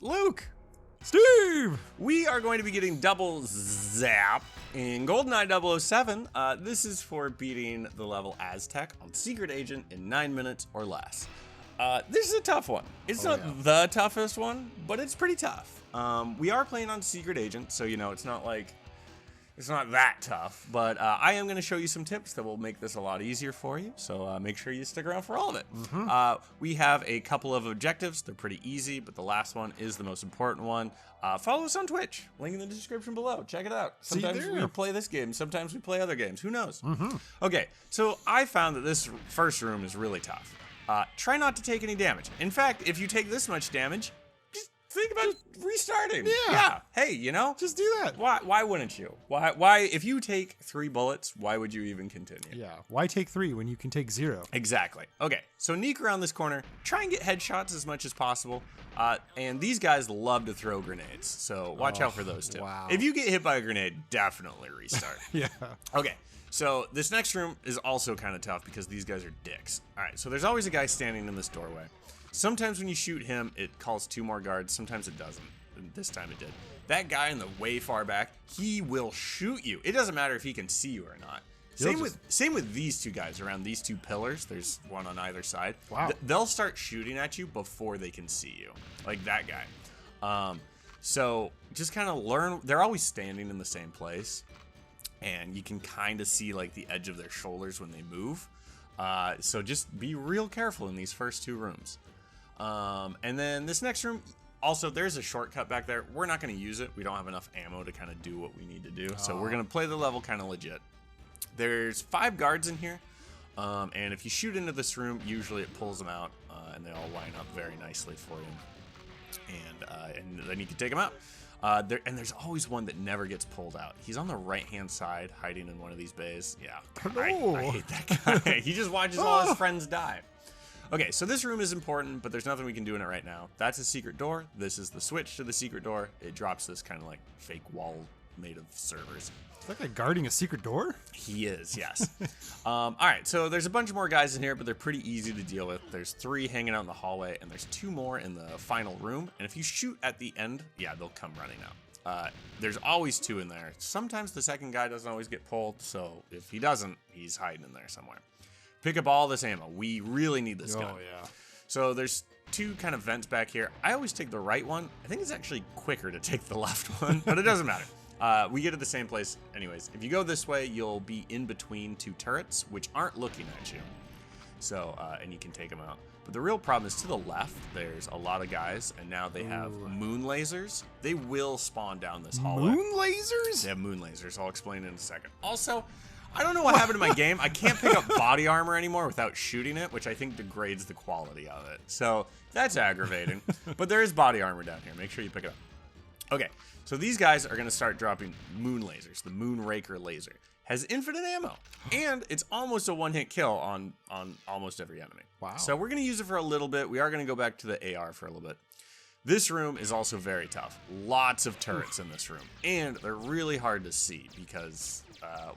Luke. Steve! We are going to be getting double zap in GoldenEye 007. This is for beating the level Aztec on Secret Agent in 9 minutes or less. This is a tough one. It's not the toughest one, but it's pretty tough. We are playing on Secret Agent, so you know it's not that tough. But I am going to show you some tips that will make this a lot easier for you. So make sure you stick around for all of it. We have a couple of objectives. They're pretty easy, but the last one is the most important one. Follow us on Twitch. Link in the description below. Check it out. Sometimes we play this game. Sometimes we play other games. Who knows? Okay, so I found that this first room is really tough. Try not to take any damage. In fact, if you take this much damage, just think about restarting. Yeah. Hey, you know? Just do that. Why wouldn't you? Why if you take 3 bullets, why would you even continue? Yeah. Why take 3 when you can take 0? Exactly. Okay, so sneak around this corner. Try and get headshots as much as possible. And these guys love to throw grenades, so watch out for those too. Wow. If you get hit by a grenade, definitely restart. Yeah. Okay, so this next room is also kind of tough because these guys are dicks. All right, so there's always a guy standing in this doorway. Sometimes when you shoot him, it calls 2 more guards. Sometimes it doesn't. And this time it did. That guy in the way far back, he will shoot you. It doesn't matter if he can see you or not. Same with these 2 guys around these 2 pillars. There's one on either side. Wow. They'll start shooting at you before they can see you, like that guy. So just kind of learn. They're always standing in the same place, and you can kind of see like the edge of their shoulders when they move. So just be real careful in these first 2 rooms. And then this next room, also there's a shortcut back there. We're not going to use it. We don't have enough ammo to kind of do what we need to do. So we're going to play the level kind of legit. There's 5 guards in here. And if you shoot into this room, usually it pulls them out, and they all line up very nicely for you. And then you can take them out. There's always one that never gets pulled out. He's on the right-hand side, hiding in one of these bays. Yeah, I hate that guy. He just watches all his friends die. Okay, so this room is important, but there's nothing we can do in it right now. That's a secret door. This is the switch to the secret door. It drops this kind of like fake wall made of servers. Is that guy guarding a secret door? He is, yes. All right, so there's a bunch more guys in here, but they're pretty easy to deal with. There's 3 hanging out in the hallway, and there's 2 more in the final room. And if you shoot at the end, yeah, they'll come running out. There's always 2 in there. Sometimes the second guy doesn't always get pulled, so if he doesn't, he's hiding in there somewhere. Pick up all this ammo. We really need this gun. Oh, yeah. So there's 2 kind of vents back here. I always take the right one. I think it's actually quicker to take the left one, but it doesn't matter. We get to the same place anyways. If you go this way, you'll be in between 2 turrets, which aren't looking at you. So, and you can take them out. But the real problem is to the left, there's a lot of guys, and now they have moon lasers. They will spawn down this hallway. Moon lasers? They have moon lasers. I'll explain in a second. Also, I don't know what happened to my game. I can't pick up body armor anymore without shooting it, which I think degrades the quality of it. So that's aggravating. But there is body armor down here. Make sure you pick it up. Okay, so these guys are going to start dropping moon lasers. The Moon Raker laser has infinite ammo, and it's almost a one-hit kill on almost every enemy. Wow. So we're going to use it for a little bit. We are going to go back to the AR for a little bit. This room is also very tough. Lots of turrets in this room, and they're really hard to see because,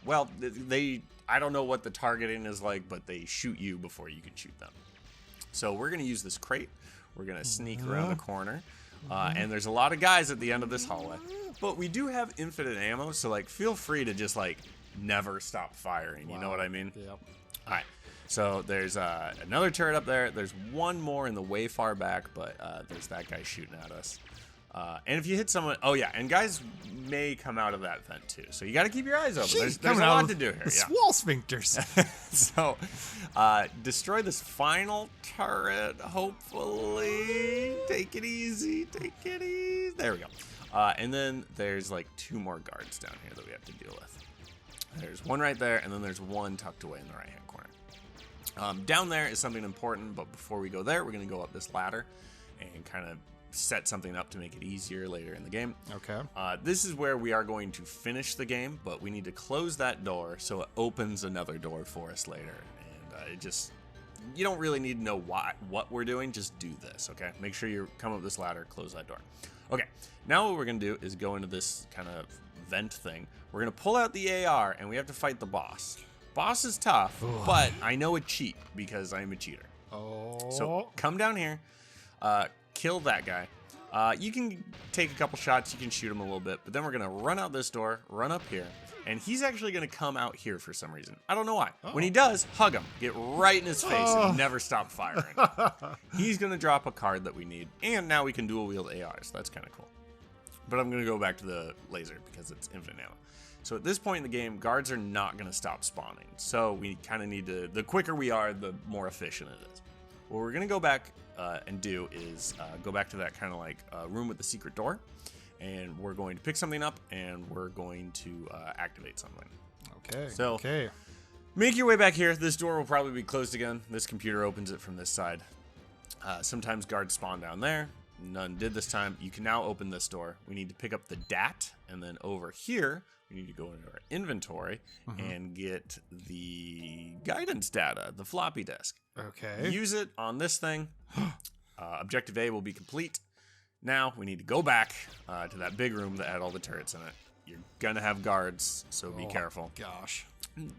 well, I don't know what the targeting is like, but they shoot you before you can shoot them. So we're going to use this crate. We're going to sneak around the corner. And there's a lot of guys at the end of this hallway, but we do have infinite ammo, so like feel free to just like never stop firing. You know what I mean? Yep. All right. So there's another turret up there. There's one more in the way far back, but there's that guy shooting at us. And if you hit someone, oh yeah, and guys may come out of that vent too. So you got to keep your eyes open. There's a lot to do here. The wall sphincters. So destroy this final turret, hopefully. Take it easy. Take it easy. There we go. And then there's like 2 more guards down here that we have to deal with. There's one right there, and then there's one tucked away in the right-hand corner. Down there is something important, but before we go there, we're going to go up this ladder and kind of set something up to make it easier later in the game. Okay. This is where we are going to finish the game, but we need to close that door so it opens another door for us later. And it just, you don't really need to know what we're doing. Just do this, okay? Make sure you come up this ladder, close that door. Okay, now what we're going to do is go into this kind of vent thing. We're going to pull out the AR, and we have to fight the boss. Boss is tough, but I know a cheat because I'm a cheater. Oh. So come down here, kill that guy, You can take a couple shots, you can shoot him a little bit, but then we're going to run out this door, run up here, and he's actually going to come out here for some reason. I don't know why. When he does, hug him. Get right in his face and never stop firing. He's going to drop a card that we need, and now we can dual wield ARs. That's kind of cool. But I'm going to go back to the laser because it's infinite ammo. So at this point in the game, guards are not going to stop spawning. So we kind of need to, the quicker we are, the more efficient it is. What we're going to go back and do is go back to that kind of like room with the secret door. And we're going to pick something up and we're going to activate something. Okay. So okay. Make your way back here. This door will probably be closed again. This computer opens it from this side. Sometimes guards spawn down there. None did this time. You can now open this door. We need to pick up the DAT, and then over here, we need to go into our inventory and get the guidance data, the floppy disk. Okay. Use it on this thing. Objective A will be complete. Now we need to go back to that big room that had all the turrets in it. You're gonna have guards, so be careful. Gosh.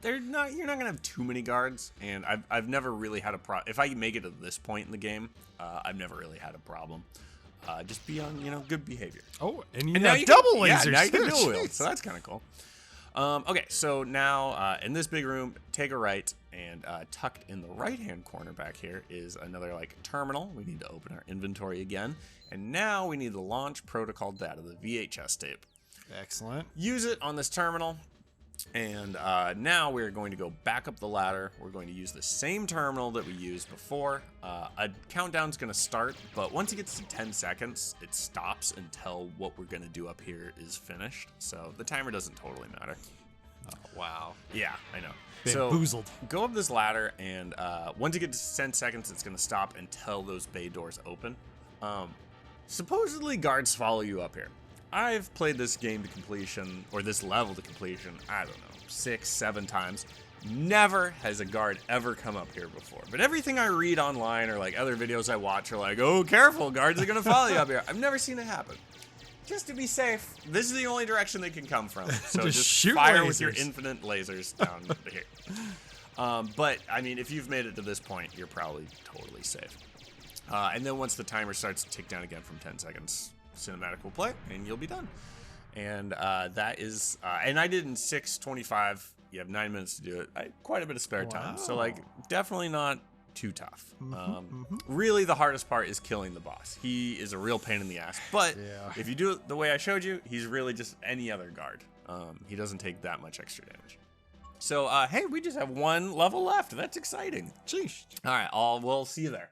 You're not gonna have too many guards, and I've never really had a problem. If I make it to this point in the game, I've never really had a problem. Just be on, good behavior. Oh, and now you double can, lasers. Yeah, now you can dual wield, so that's kind of cool. Okay, so now in this big room, take a right, and tucked in the right-hand corner back here is another like terminal. We need to open our inventory again, and now we need the launch protocol data, the VHS tape. Excellent. Use it on this terminal. And now we're going to go back up the ladder. We're going to use the same terminal that we used before. A countdown's going to start, but once it gets to 10 seconds, it stops until what we're going to do up here is finished. So the timer doesn't totally matter. Oh, wow. Yeah, I know. Bamboozled. So go up this ladder, and once it gets to 10 seconds, it's going to stop until those bay doors open. Supposedly, guards follow you up here. I've played this game to completion, or this level to completion, I don't know, 6, 7 times. Never has a guard ever come up here before. But everything I read online or like other videos I watch are like, oh, careful, guards are going to follow you up here. I've never seen it happen. Just to be safe, this is the only direction they can come from. So just shoot fire lasers with your infinite lasers down here. But, I mean, if you've made it to this point, you're probably totally safe. And then once the timer starts to tick down again from 10 seconds, cinematic will play and you'll be done. And that is and I did in 6:25. You have 9 minutes to do it. I had quite a bit of spare time, so like definitely not too tough. Really the hardest part is killing the boss. He is a real pain in the ass, but if you do it the way I showed you, he's really just any other guard. He doesn't take that much extra damage. So hey, we just have one level left. That's exciting. Sheesh. All right, we'll see you there.